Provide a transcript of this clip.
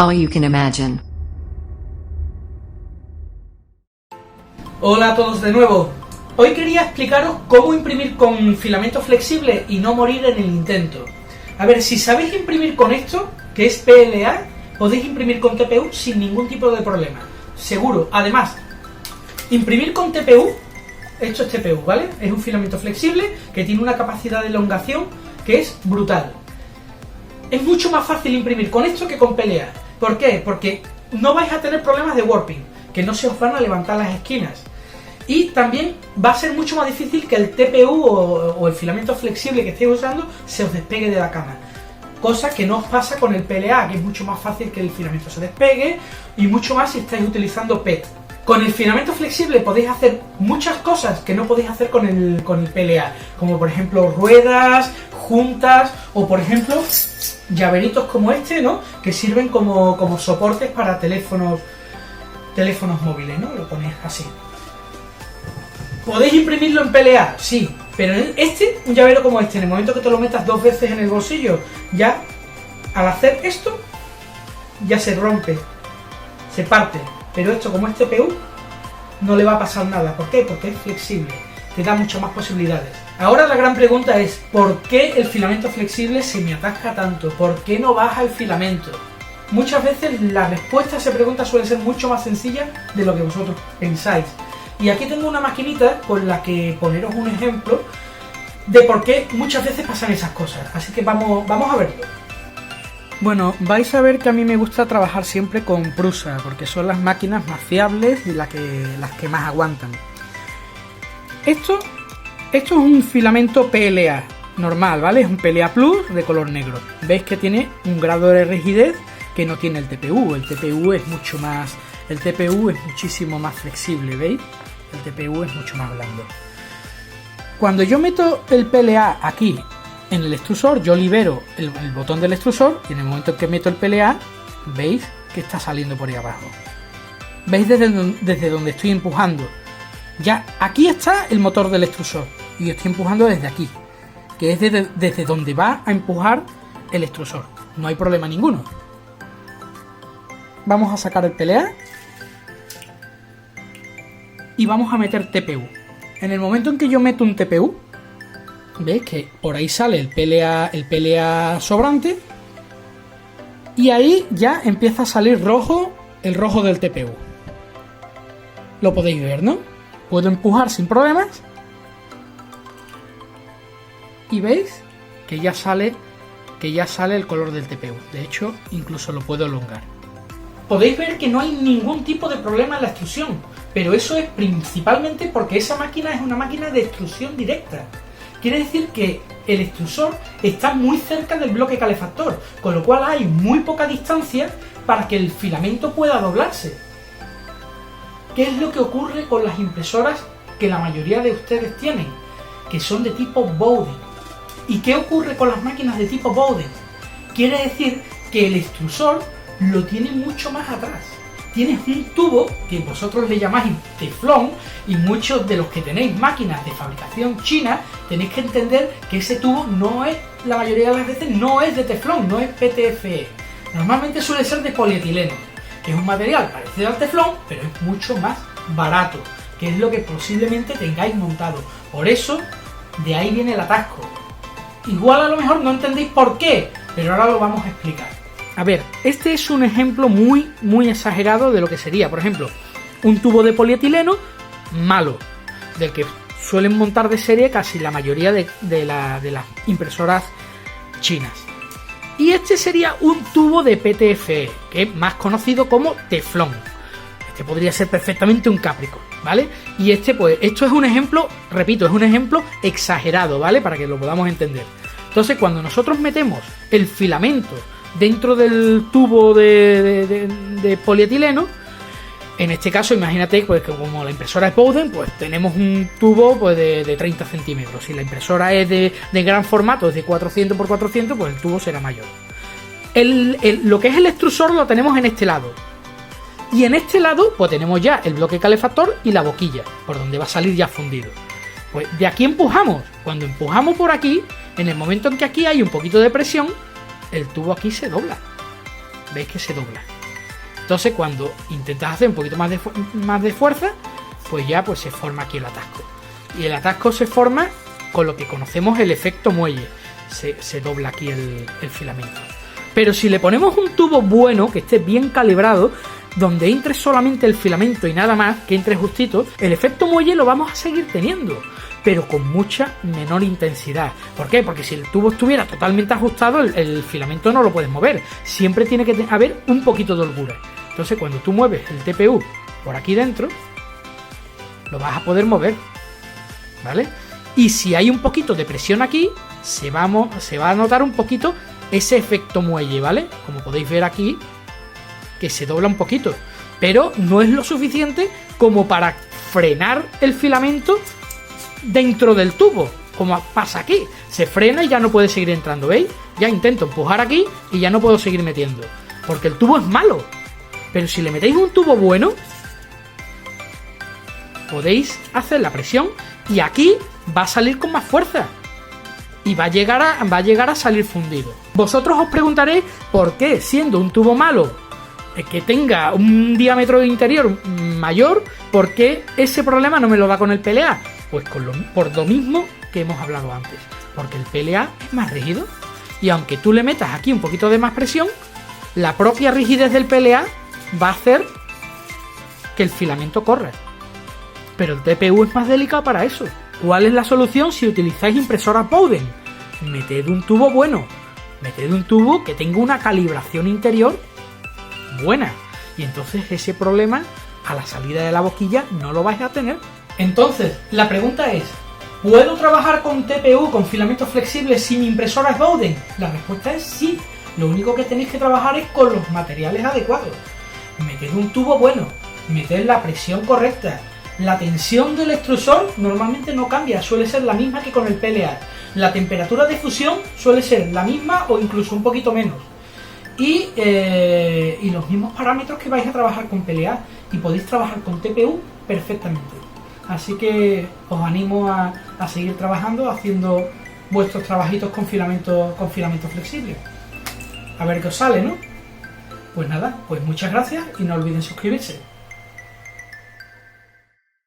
All you can imagine. Hola a todos de nuevo. Hoy quería explicaros cómo imprimir con filamento flexible y no morir en el intento. A ver, si sabéis imprimir con esto, que es PLA, podéis imprimir con TPU sin ningún tipo de problema. Seguro. Además, imprimir con TPU, esto es TPU, ¿vale? Es un filamento flexible que tiene una capacidad de elongación que es brutal. Es mucho más fácil imprimir con esto que con PLA. ¿Por qué? Porque no vais a tener problemas de warping, que no se os van a levantar las esquinas. Y también va a ser mucho más difícil que el TPU o el filamento flexible que estéis usando se os despegue de la cama. Cosa que no os pasa con el PLA, que es mucho más fácil que el filamento se despegue y mucho más si estáis utilizando PET. Con el filamento flexible podéis hacer muchas cosas que no podéis hacer con el PLA, como por ejemplo ruedas, juntas o por ejemplo llaveritos como este, ¿no? Que sirven como soportes para teléfonos móviles, ¿no? Lo ponéis así. ¿Podéis imprimirlo en PLA? Sí, pero en un llavero como este, en el momento que te lo metas 2 veces en el bolsillo, ya al hacer esto, ya se rompe, se parte. Pero esto, como es TPU, no le va a pasar nada. ¿Por qué? Porque es flexible, te da muchas más posibilidades. Ahora la gran pregunta es, ¿por qué el filamento flexible se me atasca tanto? ¿Por qué no baja el filamento? Muchas veces la respuesta a esa pregunta suele ser mucho más sencilla de lo que vosotros pensáis. Y aquí tengo una maquinita con la que poneros un ejemplo de por qué muchas veces pasan esas cosas. Así que vamos a verlo. Bueno, vais a ver que a mí me gusta trabajar siempre con Prusa, porque son las máquinas más fiables y las que más aguantan. Esto es un filamento PLA normal, ¿vale? Es un PLA Plus de color negro. Veis que tiene un grado de rigidez que no tiene el TPU. El TPU es muchísimo más flexible, ¿veis? El TPU es mucho más blando. Cuando yo meto el PLA aquí en el extrusor, yo libero el botón del extrusor y en el momento en que meto el PLA, veis que está saliendo por ahí abajo. ¿Veis desde donde estoy empujando? Ya aquí está el motor del extrusor y yo estoy empujando desde aquí, que es desde donde va a empujar el extrusor. No hay problema ninguno. Vamos a sacar el PLA y vamos a meter TPU. En el momento en que yo meto un TPU, veis que por ahí sale el PLA sobrante y ahí ya empieza a salir el rojo del TPU. Lo podéis ver, ¿no? Puedo empujar sin problemas y veis que ya sale el color del TPU. De hecho, incluso lo puedo elongar. Podéis ver que no hay ningún tipo de problema en la extrusión, pero eso es principalmente porque esa máquina es una máquina de extrusión directa. Quiere decir que el extrusor está muy cerca del bloque calefactor, con lo cual hay muy poca distancia para que el filamento pueda doblarse. ¿Qué es lo que ocurre con las impresoras que la mayoría de ustedes tienen? Que son de tipo Bowden. ¿Y qué ocurre con las máquinas de tipo Bowden? Quiere decir que el extrusor lo tiene mucho más atrás. Tienes un tubo que vosotros le llamáis teflón y muchos de los que tenéis máquinas de fabricación china tenéis que entender que ese tubo no es, la mayoría de las veces no es de teflón, no es PTFE. Normalmente suele ser de polietileno, que es un material parecido al teflón, pero es mucho más barato, que es lo que posiblemente tengáis montado. Por eso, de ahí viene el atasco. Igual a lo mejor no entendéis por qué, pero ahora lo vamos a explicar. A ver, este es un ejemplo muy exagerado de lo que sería, por ejemplo, un tubo de polietileno malo, del que suelen montar de serie casi la mayoría de las impresoras chinas. Y este sería un tubo de PTFE, que es más conocido como teflón. Este podría ser perfectamente un Capricorn, ¿vale? Y esto es un ejemplo, repito, es un ejemplo exagerado, ¿vale? Para que lo podamos entender. Entonces, cuando nosotros metemos el filamento dentro del tubo de polietileno, en este caso imagínate pues, que como la impresora es Bowden, pues tenemos un tubo pues, de 30 centímetros. Si la impresora es de gran formato, es de 400 x 400, pues el tubo será mayor. Lo que es el extrusor lo tenemos en este lado. Y en este lado pues tenemos ya el bloque calefactor y la boquilla, por donde va a salir ya fundido. Pues de aquí empujamos. Cuando empujamos por aquí, en el momento en que aquí hay un poquito de presión, el tubo aquí se dobla. ¿Veis que se dobla? Entonces cuando intentas hacer un poquito más de fuerza, pues ya pues se forma aquí el atasco. Y el atasco se forma con lo que conocemos el efecto muelle. Se dobla aquí el filamento. Pero si le ponemos un tubo bueno, que esté bien calibrado, donde entre solamente el filamento y nada más, que entre justito, el efecto muelle lo vamos a seguir teniendo, pero con mucha menor intensidad. ¿Por qué? Porque si el tubo estuviera totalmente ajustado, el filamento no lo puedes mover. Siempre tiene que haber un poquito de holgura. Entonces cuando tú mueves el TPU por aquí dentro, lo vas a poder mover, ¿vale? Y si hay un poquito de presión aquí, se va a notar un poquito ese efecto muelle, ¿vale? Como podéis ver aquí, que se dobla un poquito, pero no es lo suficiente como para frenar el filamento dentro del tubo, como pasa aquí. Se frena y ya no puede seguir entrando, ¿veis? Ya intento empujar aquí y ya no puedo seguir metiendo, porque el tubo es malo. Pero si le metéis un tubo bueno, podéis hacer la presión y aquí va a salir con más fuerza y va a llegar a salir fundido. Vosotros os preguntaréis por qué, siendo un tubo malo que tenga un diámetro interior mayor, ¿por qué ese problema no me lo da con el PLA? Pues por lo mismo que hemos hablado antes, porque el PLA es más rígido y aunque tú le metas aquí un poquito de más presión, la propia rigidez del PLA va a hacer que el filamento corra. Pero el TPU es más delicado para eso. ¿Cuál es la solución si utilizáis impresoras Bowden? Meted un tubo bueno, meted un tubo que tenga una calibración interior buena, y entonces ese problema a la salida de la boquilla no lo vais a tener. Entonces, la pregunta es, ¿puedo trabajar con TPU, con filamentos flexibles sin impresoras Bowden? La respuesta es sí. Lo único que tenéis que trabajar es con los materiales adecuados. Meted un tubo bueno, meted la presión correcta. La tensión del extrusor normalmente no cambia, suele ser la misma que con el PLA. La temperatura de fusión suele ser la misma o incluso un poquito menos. Y los mismos parámetros que vais a trabajar con PLA, y podéis trabajar con TPU perfectamente. Así que os animo a seguir trabajando, haciendo vuestros trabajitos con filamentos flexibles. A ver qué os sale, ¿no? Pues nada, pues muchas gracias y no olviden suscribirse.